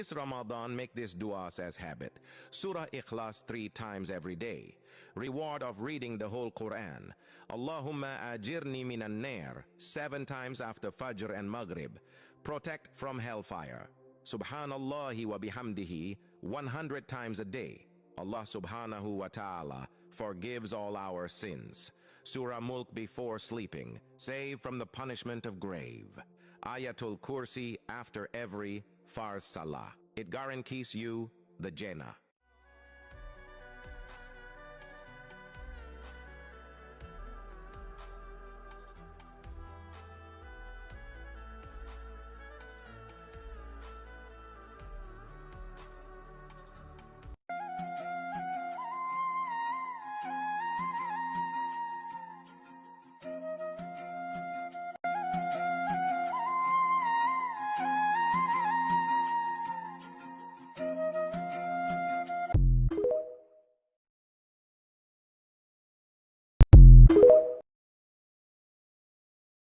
This Ramadan, make this du'as as habit. Surah Ikhlas 3 times every day. Reward of reading the whole Quran. Allahumma ajirni minan nar 7 times after Fajr and Maghrib. Protect from hellfire. Subhanallahi wa bihamdihi 100 times a day. Allah subhanahu wa ta'ala forgives all our sins. Surah Mulk before sleeping. Save from the punishment of grave. Ayatul Kursi after every Farz Salah. It guarantees you the Jannah.